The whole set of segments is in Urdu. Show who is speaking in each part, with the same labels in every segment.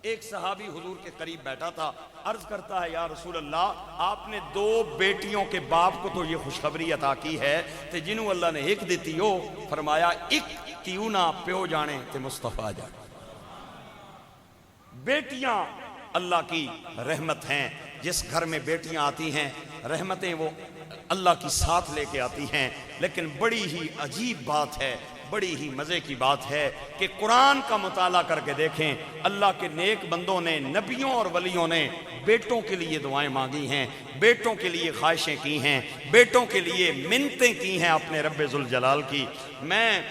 Speaker 1: ایک صحابی حضور کے قریب بیٹھا تھا، عرض کرتا ہے یا رسول اللہ آپ نے 2 بیٹیوں کے باپ کو تو یہ خوشخبری عطا کی ہے تے جنہوں اللہ نے ایک دیتی ہو، فرمایا ایک کیوں نہ پیو جانے تے مصطفیٰ جانے۔ بیٹیاں اللہ کی رحمت ہیں، جس گھر میں بیٹیاں آتی ہیں رحمتیں وہ اللہ کی ساتھ لے کے آتی ہیں، لیکن بڑی ہی عجیب بات ہے، بڑی ہی مزے کی بات ہے کہ قرآن کا مطالعہ کر کے دیکھیں، اللہ کے نیک بندوں نے، نبیوں اور ولیوں نے بیٹوں کے لیے دعائیں مانگی ہیں، بیٹوں کے لیے خواہشیں کی ہیں، بیٹوں کے لیے منتیں کی ہیں اپنے رب ذوالجلال کی۔ میں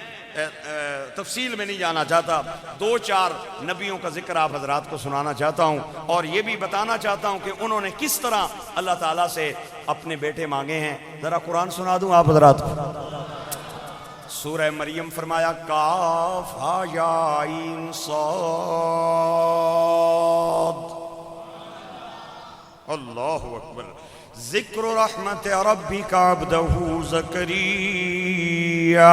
Speaker 1: تفصیل میں نہیں جانا چاہتا، 2-4 نبیوں کا ذکر آپ حضرات کو سنانا چاہتا ہوں، اور یہ بھی بتانا چاہتا ہوں کہ انہوں نے کس طرح اللہ تعالیٰ سے اپنے بیٹے مانگے ہیں۔ ذرا قرآن سنا دوں آپ حضرات کو۔ سورہ مریم فرمایا کاف ہا یا عین صاد، اللہ اکبر۔ ذکر رحمت ربک عبدہ زکریا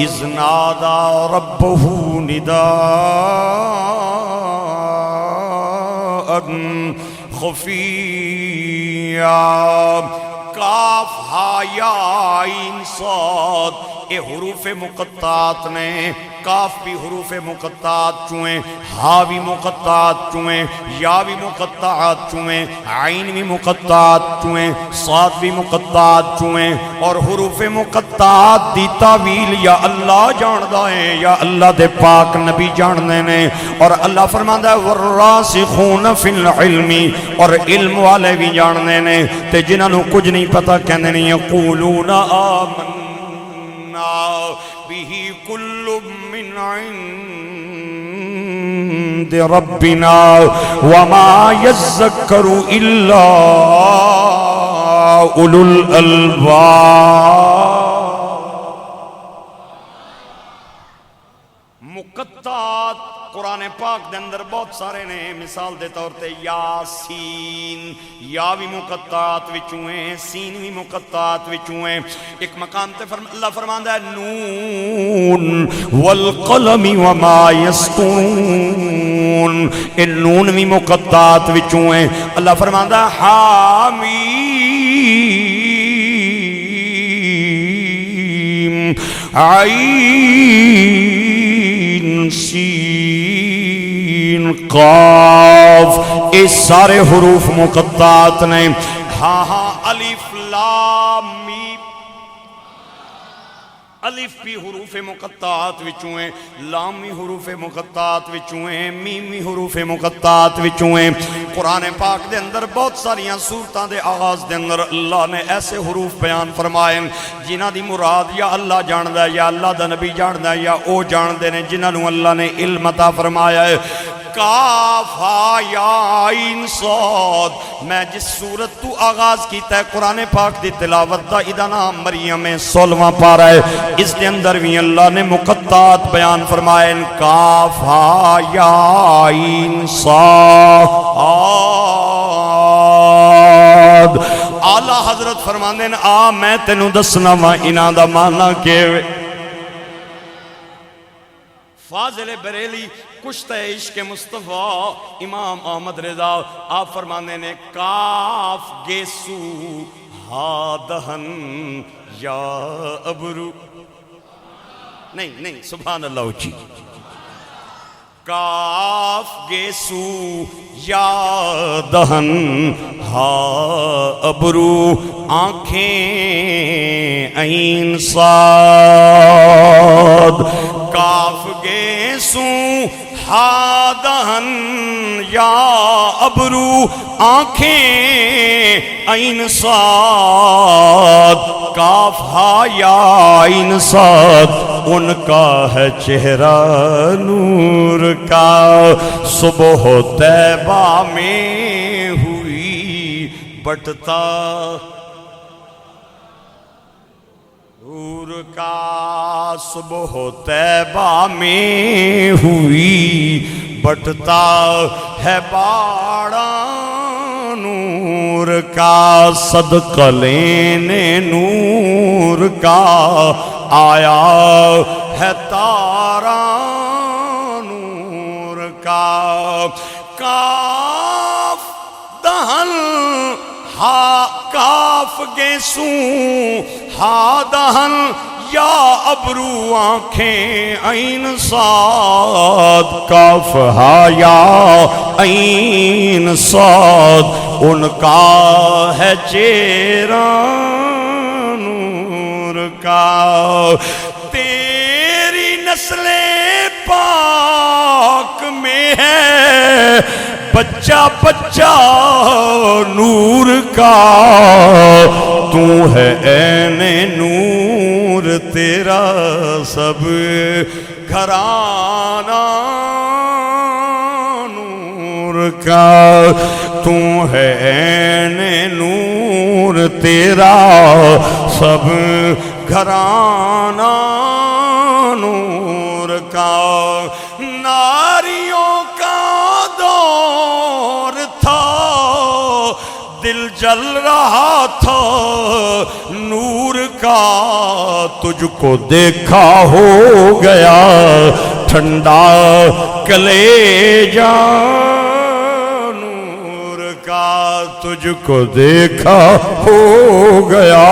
Speaker 1: اذ نادى ربه نداء خفیا۔ کاف ہا یا عین صاد، اے حروف مقطعات نے، کاف بھی حروف مقطعات چوئیں، ہا بھی مقطعات چوئیں، یا بھی مقطعات چوئیں، عین بھی مقطعات چوئیں، صاد بھی مقطعات چوئیں، اور حروف مقطعات دی تعویل یا اللہ جاندہ ہے یا اللہ دے پاک نبی جاندے نے۔ اور اللہ فرماندہ ہے والراسخون فی العلم، اور علم والے بھی جاندے نے، تے جنہاں نو کچھ نہیں پتا کہندے نہیں یقولون آمنا بہ کل من عند ربنا وما يذكر الا اولو الالباب۔ مقطعات قرآن پاک دے اندر بہت سارے نے، مثال دے طور تے یاسین، یا بھی مقطعات وچوں ہیں، سین بھی مقطعات وچوں ہیں۔ ایک مقام تے اللہ فرماندا ہے نون والقلم وما یسطرون، اے نون بھی مقطعات وچوں ہیں۔ اللہ فرماندا ہے حامیم عین سین قاف، اے سارے حروف مقطعات نے۔ ہاں ہاں الف لام میم، الف بھی حروف مقطعات وچوں ہیں، لام بھی حروف مقطعات وچوں ہیں، میم بھی حروف مقطعات وچوں ہیں۔ قرآن پاک دے اندر بہت ساریاں سورتاں دے آغاز دے اندر اللہ نے ایسے حروف بیان فرمائے جنہاں دی مراد یا اللہ جاندہ ہے یا اللہ دا نبی جاندہ ہے یا او جاندے نے، جنہاں نو اللہ نے علم عطا فرمایا ہے۔ کاف ہا یا عین صاد، میں جس سورت تو آغاز کیتا ہے قرآن پاک دی تلاوت دا، ادا نام مریم 16واں پارہ ہے، اس دے اندر بھی اللہ نے مقطعات بیان فرمائے۔ کاف ہا یا عین صاد۔ اعلیٰ حضرت فرماندے ہیں آ میں تینوں دسنا وا انہاں دا معنی کہ فاضل بریلی کشتہ عشق مصطفیٰ امام احمد رضا آپ فرمانے نے کاف گیسو ہا دہن یا ابرو، نہیں سبحان اللہ اچھی، کاف گیسو یا دہن ہا ابرو، آنکھیں عین صاد۔ کاف گیسو ہا دہن یا ابرو، آنکھیں عین صاد۔ کاف ہا یا عین صاد، ان کا ہے چہرہ نور کا، صبح طیبہ میں ہوئی بٹتا نور کا، صبح طیبہ میں ہوئی بٹتا ہے باڑا نور کا، صدقہ لینے نور کا آیا ہے تارا نور کا کاف دہن ہا کاف گیسوں ہا دہن یا ابرو آنکھیں عین صاد کاف ہا یا عین صاد ان کا ہے چہرہ نور کا تیری نسل پاک میں ہے بچہ بچہ نور کا تو ہے عین نور تیرا سب گھرانہ نور کا تو ہے عین نور تیرا سب گھرانہ نور کا ناریوں کا دور تھا دل جل رہا تھا نور کا تجھ کو دیکھا ہو گیا ٹھنڈا کلیجہ نور کا تجھ کو دیکھا ہو گیا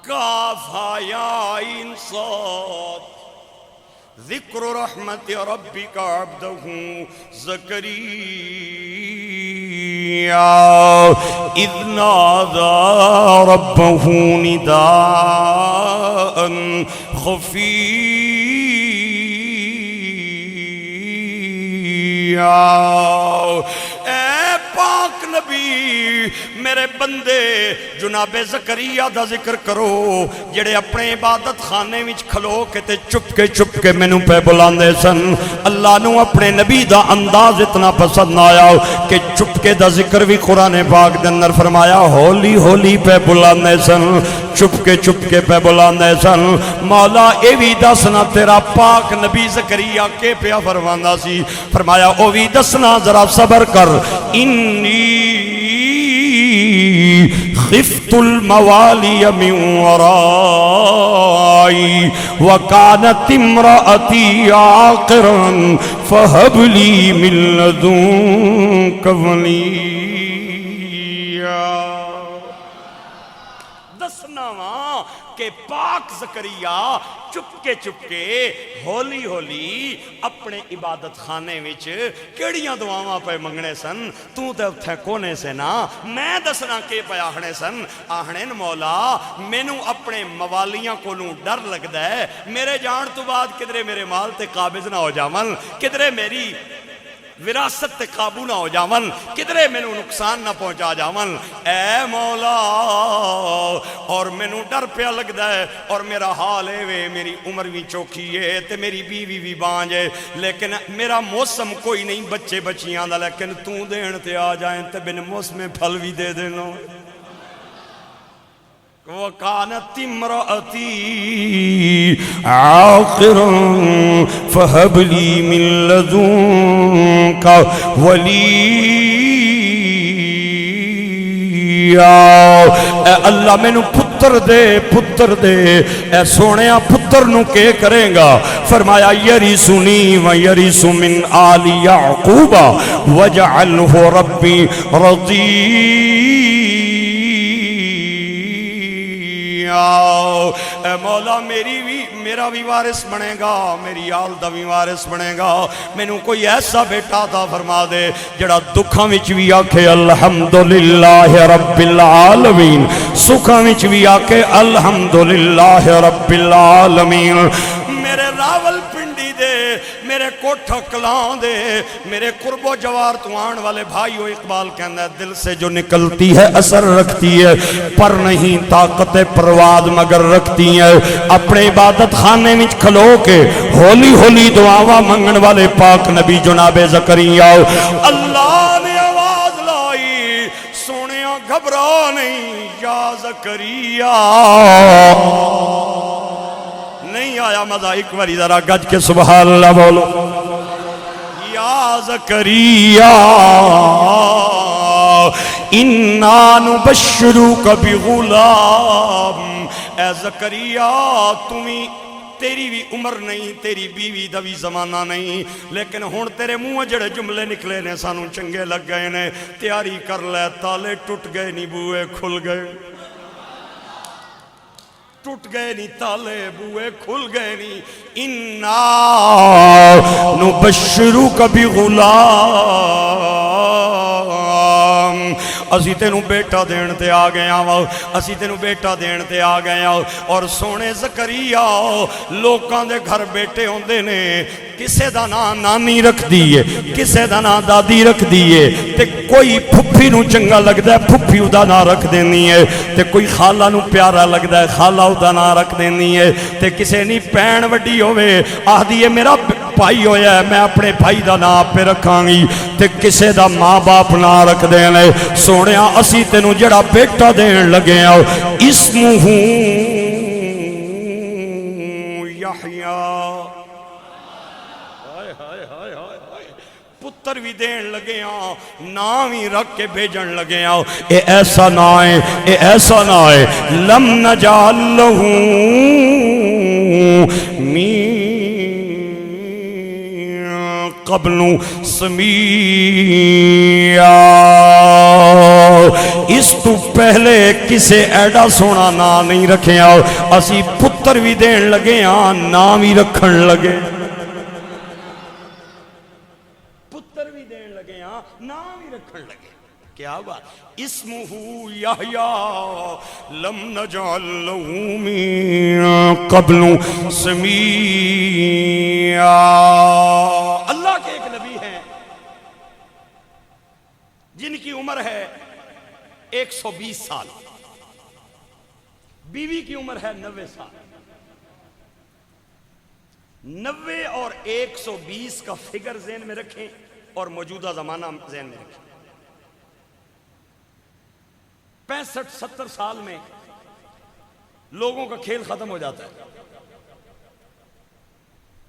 Speaker 1: کاف ہا یا عین صاد ذکر رحمت ربک عبدہ زکریا اذ نادى ربه نداء خفيا اے پاک نبی میرے بندے جناب زکریا دا ذکر کرو جڑے اپنے عبادت خانے وچ کھلو کے تے چپ کے مینوں پہ بلاندے سن اللہ نو اپنے نبی دا انداز اتنا پسند آیا کہ چپ کے دا ذکر بھی قرآن پاک دے اندر فرمایا ہولی ہولی پہ بلاندے سن چپ کے پہ بلاندے سن مولا اے وی دسنا تیرا پاک نبی زکریا کے پیا فرماندا سی فرمایا او وی دسنا ذرا صبر کر انی خفت الموالی من ورائی وکانت امرأتی عاقرا فہب لی من لدنک ولیا دسنا وہاں کہ پاک زکریا چپ کے ہولی ہولی اپنے عبادت خانے وچ کیڑیاں دعاواں پہ منگنے سن تو تے اتھے کونے سے نا میں دسنا کے پہ آہنے سن آہنے مولا مینوں اپنے موالیاں کو لوں ڈر لگدا ہے میرے جان تو بعد کدرے میرے مال تے قابض نہ ہو جاون کدرے میری وراثت تے قابو نہ ہو جاون کدرے مینوں نقصان نہ پہنچا جاون اے مولا اور مینوں ڈر پیا لگدا ہے اور میرا حال ہے وے میری عمر بھی چوکھی ہے تے میری بیوی بھی بانج ہے لیکن میرا موسم کوئی نہیں بچے بچیاں دا لیکن تو دین تے آ جائیں تے بن موسم پھل بھی دے دینا وَقَانَتِ امْرَأَتِي عَاقِرًا فَهَبْ لِي مِن لَّدُنكَ وَلِيًّا اے اللہ میں نو پتر دے اے سونیا پتر نو کے کریں گا فرمایا یریسونی ویریس من آل یعقوب وجعلہ ربی اے مولا میرا بھی وارث بنے گا میری آل دا بھی وارث بنے گا مینوں کوئی ایسا بیٹا عطا فرما دے جڑا دکھاں وچ بھی آکھے الحمدللہ رب العالمین سکھاں وچ بھی آکھے الحمدللہ رب العالمین میرے راول پنڈی دے میرے کوٹھا کلان دے میرے قرب و جوار تو آن والے بھائیو اقبال کہنا ہے دل سے جو نکلتی ہے اثر رکھتی ہے پر نہیں طاقت پرواد مگر رکھتی ہے اپنے عبادت خانے میں کھلو کے ہولی ہولی دعاواں منگن والے پاک نبی جناب زکریا اللہ نے آواز لائی سونیا گھبرا نہیں یا زکریا نہیں آیا مزہ ایک باری ذرا گج کے سبحان اللہ بولو یا زکریا اِنَّا نُبَشِّرُكَ بِغُلَامٍ اے زکریا تمہیں تیری بھی عمر نہیں، تیری بیوی دا بھی زمانہ نہیں، لیکن ہون تیرے منہ جڑے جملے نکلے نے سانوں چنگے لگ گئے نے، تیاری کر لے، تالے ٹوٹ گئے نہیں بوئے کھل گئے، ٹوٹ گئے نہیں تالے بوئے کھل گئے نہیں، اِنَّا نُبَشِّرُكَ بِغُلَامٍ، اسی تینوں بیٹا دین تے آ گئے آؤ، اسی تینوں بیٹا دین تے آ گئے آؤ۔ اور سونے زکریا لوکاں دے گھر بیٹے ہوندے نے، کسے دا نام نانی رکھ دیئے، کسے دا نام دادی رکھ دیئے، تے کوئی پھپھی نو چنگا لگ دا ہے پھپھی دا نام رکھ دینی ہے، تے کوئی خالہ نو پیارا لگ دا ہے خالہ دا نام رکھ دینی ہے، تے کسے نہیں پین وڈی ہوئے آہ دیئے میرا بھائی ہویا ہے میں اپنے بھائی دا نام پہ رکھاں گی، تے کسے دا ماں باپ نام رکھ دینے۔ سونیا اسی تینوں جڑا بیٹا دین لگے آؤ، اسمہ یحییٰ، پتر بھی دین لگے آؤ، نام ہی رکھ کے بھیجن لگے آؤ، اے ایسا نہ ہے، اے ایسا نہ ہے، لم نجعل لہ قبل سمیعا، اس تو پہلے کسے ایڈا سونا نام نہیں رکھے آؤ، اسی پتر بھی دین لگے آن نام ہی رکھن لگے، پتر بھی دین لگے آن نام ہی رکھن لگے، کیا بات؟ اسمہ یحییٰ لم نجعل لہ من قبل سمیعا۔ اللہ کے ایک نبی ہیں جن کی عمر ہے 120 سال، بیوی کی عمر ہے 90 سال، 90 اور 120 کا فگر ذہن میں رکھیں اور موجودہ زمانہ ذہن میں رکھیں۔ 65-70 سال میں لوگوں کا کھیل ختم ہو جاتا ہے،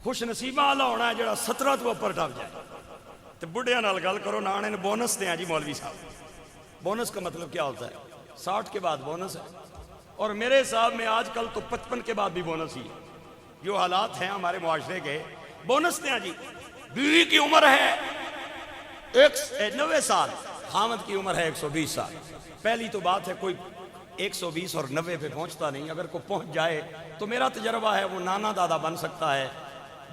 Speaker 1: خوش نصیبہ آلہ ہونا ہے جڑا 17 تو اوپر ٹپ جائے، تو بڑھیا نال گل کرو نانے نے بونس دیں جی مولوی صاحب، بونس کا مطلب کیا ہوتا ہے؟ 60 کے بعد بونس ہے، اور میرے حساب میں آج کل تو 55 کے بعد بھی بونس ہی ہے، جو حالات ہیں ہمارے معاشرے کے، بونس دیں جی۔ بیوی کی عمر ہے 90 سال، خامد کی عمر ہے 120 سال۔ پہلی تو بات ہے کوئی 120 اور 90 پہ پہنچتا نہیں، اگر کوئی پہنچ جائے تو میرا تجربہ ہے وہ نانا دادا بن سکتا ہے،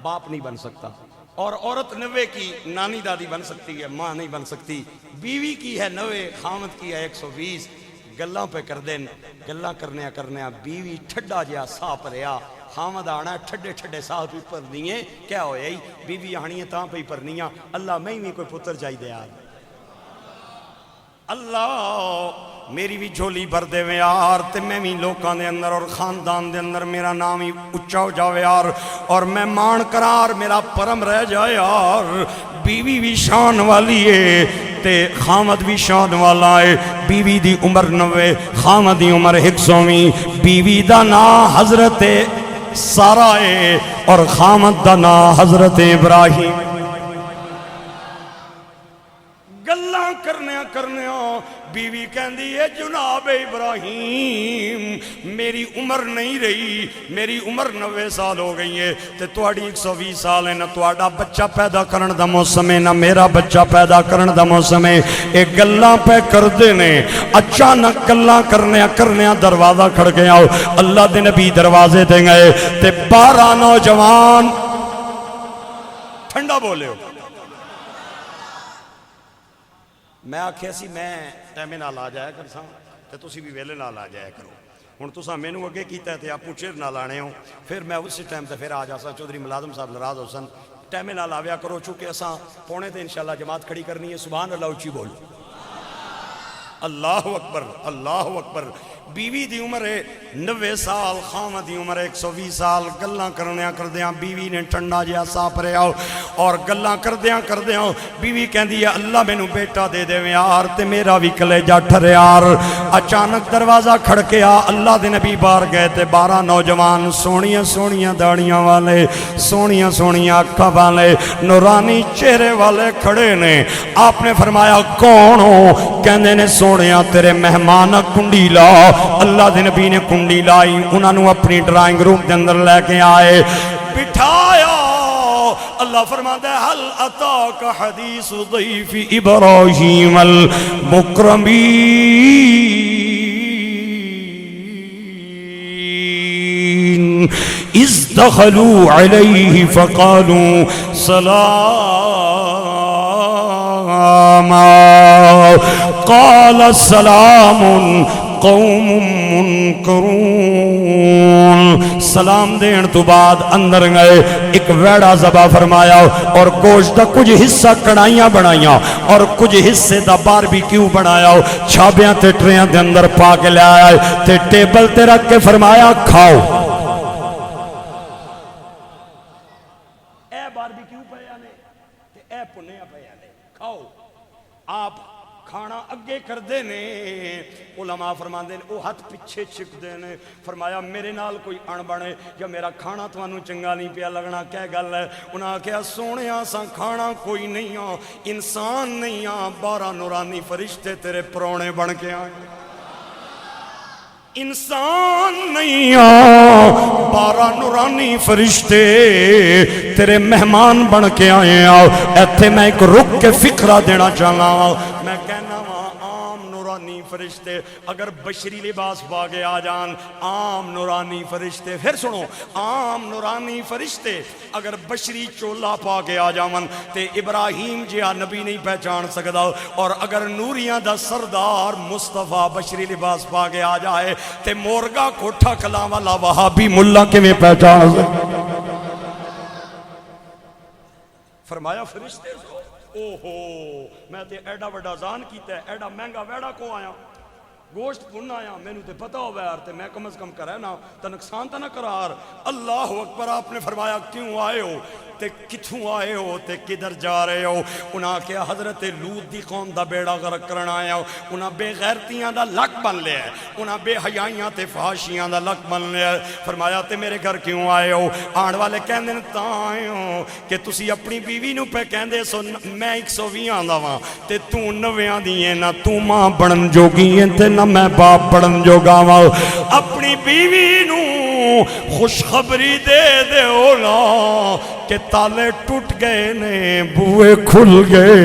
Speaker 1: باپ نہیں بن سکتا، اور عورت 90 کی نانی دادی بن سکتی ہے، ماں نہیں بن سکتی۔ بیوی کی ہے 90، خامد کی ہے 120، گلاں پہ کر دیں، گلاں کرنے بیوی ٹھڈا جیا سا پریا، خامد آنا ٹھڈے ٹھڈے سا پہ پرنی ہے، کیا ہویا ہی بیوی آنی ہے تاں پہ پرنی ہے، اللہ میں ہی کوئی پتر چاہی دے یار، اللہ میری بھی جھولی بھر دے وے یار، تے میں بھی لوکاں دے اندر اور خاندان دے اندر میرا نام ہی اچھا ہو جاوے یار، اور میں مان کرار میرا پرم رہ جائے یار۔ بیوی بھی شان والی ہے تے خامد بھی شان والا ہے، بیوی دی عمر 90، خامد دی عمر 120، بیوی دا نام حضرت سارہ ہے اور خامد دا نام حضرت ابراہیم۔ گلاں کرنے بیوی کہندی ہے جناب ابراہیم میری عمر نہیں رہی، میری عمر 90 سال ہو گئی ہے، تے تواڈی 120 سال ہے، نہ تواڈا بچہ پیدا کرن دا موسم ہے، نہ میرا بچہ پیدا کرن دا موسم ہے، ایک گلاں پہ کر دینے، اچانک گلاں کرنے دروازہ کھڑ گیا، اللہ دے نبی دروازے دے گئے، تے 12 نوجوان ٹھنڈا بولے ہو، میں آکھیا سی میں ٹیمے نال آ جایا کر ساں تے تسی بھی ویلے نال آ جایا کرو، ہن تساں مینوں اگے کیتا ہے تے آپ چیر نال آنے ہو، پھر میں اسی ٹائم تے پھر آ جاسا، چودھری ملازم صاحب ناراض ہو سن، ٹیمے نال آویا کرو، چونکہ اساں پونے تے انشاءاللہ جماعت کھڑی کرنی ہے، سبحان اللہ اچھی بولو، اللہ اکبر اللہ اکبر۔ بیوی دی عمر ہے 90 سال، خامد دی عمر 120 سال، گلاں کردیاں بیوی نے ٹھنڈا جہا صاف رہا اور گلاں کردیاں بیوی کہندی ہے اللہ مینوں بیٹا دے دے یار، تے میرا بھی کلیجہ ٹھرے یار۔ اچانک دروازہ کھڑکیا، اللہ دے نبی باہر گئے تے 12 نوجوان سونیاں داڑیاں والے، سونیاں اکھاں والے، نورانی چہرے والے کھڑے نے۔ آپ نے فرمایا کون ہو؟ کہندے نے سونیا تیرے مہمان کنڈی لا. اللہ دے نبی نے کنڈی لائی, انہاں نو اپنی ڈرائنگ روم دے اندر لے کے آئے, بٹھایا. اللہ فرماتا ہے حل اتاک حدیث ضیف ابراہیم المکرمین اذ دخلوا علیہ فقالوا سلاما قال سلام قوم منکرون. سلام دین تو بعد اندر گئے, ایک ویڑا ذبح فرمایا اور گوشت دا کچھ حصہ کڑھائیاں بنائیاں اور کچھ حصے دا باربیکیو بنایا, چھابیاں تے ٹریاں دے اندر پا کے لے آئے تے ٹیبل تے رکھ کے فرمایا کھاؤ. اے باربیکیو پیا نے تے اے پنیا پیا نے, کھاؤ. آپ کھانا اگے کر دے نے, علماء فرمان دے او ہاتھ پچھے چھک دے نے. فرمایا میرے نال کوئی اڑ بنے یا میرا کھانا توانو چنگا نہیں پیا لگنا, کیا گل ہے؟ انہاں کہا سونے آساں کھانا کوئی نہیں ہاں, انسان نہیں ہاں, 12 نورانی فرشتے تیرے پرونے بن کے آئے. انسان نہیں ہاں, 12 نورانی فرشتے تیرے مہمان بن کے آئے ہیں. ایتھے میں ایک رک کے فکرہ دینا چاہنا, میں کہنا وہاں عام نورانی فرشتے اگر بشری لباس باغے آ جان, عام نورانی فرشتے, پھر سنو, عام نورانی فرشتے اگر بشری چولا پا کے آ جاون تے ابراہیم جیا نبی نہیں پہچان سکدا, اور اگر نوریاں دا سردار مصطفیٰ بشری لباس پا کے آ جائے تے مورگا کوٹھا کلاں والا وہابی ملا کے میں پہچان سکدا. فرمایا فرشتے اوہو میں تے ایڈا وڈا زان کیتا ہے, ایڈا مہنگا ویڑا کو آیا, گوشت بھن آیا, میں نے تے پتہ ہو بیار تے میں کم از کم کرے نا تے نقصان تے نہ کرار. اللہ اکبر. آپ نے فرمایا کیوں آئے ہو تے کتھوں آئے ہو تے کدھر جا رہے ہو؟ انہاں کہا حضرت لوط دی قوم دا بیڑا غرق کرنا آیا ہو. انہاں بے غیرتیاں دا لک بن لیا ہے, انہاں بے حیائیاں تے فحاشیاں دا لک بن لیا ہے. فرمایا تے میرے گھر کیوں آئے ہو؟ آن والے کہندے نے تاں آئے ہو کہ تسی اپنی بیوی نو پہ کہندے سو میں 120 دا واں تے تو 90 دی ہے, نہ تو ماں بڑن جوگی ہے تے نہ میں باپ بڑن جوگا واں. اپنی بیوی نو خوشخبری دے دے اولا کہ تالے ٹوٹ گئے نے, بوئے کھل گئے.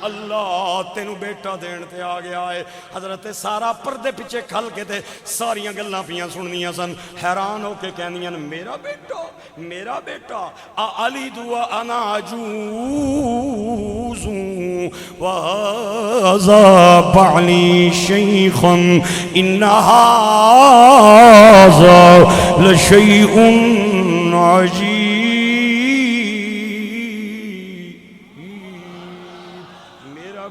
Speaker 1: اللہ تینوں بیٹا دین تے آ گیا ہے. حضرت سارا پردے پیچھے کھل کے تے ساریاں گلاں پیاں سننیاں سن, حیران ہو کے کہنیاں میرا بیٹا, میرا بیٹا. علی دعا انا عجوز وَهَذَا بَعْلِي شَيْخٌ إِنَّ هَذَا لَشَيْءٌ عَجِيبٌ.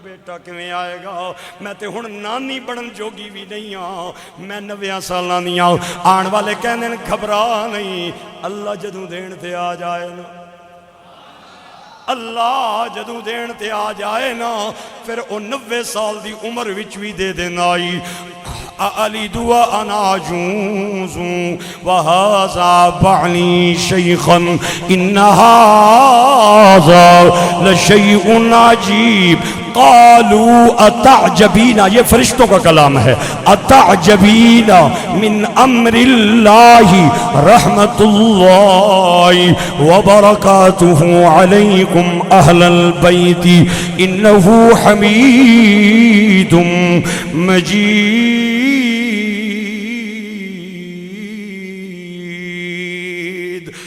Speaker 1: بیٹا کیویں آئے گا؟ میں تے ہن نانی بڑن جوگی بھی نہیں ہاں, میں 90 سالاں دی ہاں. آن والے کہندے نے گھبرا نہیں, اللہ جدوں دین تے آ جائے نا, اللہ جدوں دین تے آ جائے نا پھر او 90 سال دی عمر وچ بھی دے دینا آئی. علی دعا انا عجوز وَهَذَا بَعْلِي شَيْخًا إِنَّ هَذَا لَشَيْءٌ عَجِيبٌ. قالوا اتعجبین, یہ فرشتوں کا کلام ہے, اتعجبین من امر اللہ رحمت اللہ وبرکاتہ علیکم اہل البیت انہ حمید مجید.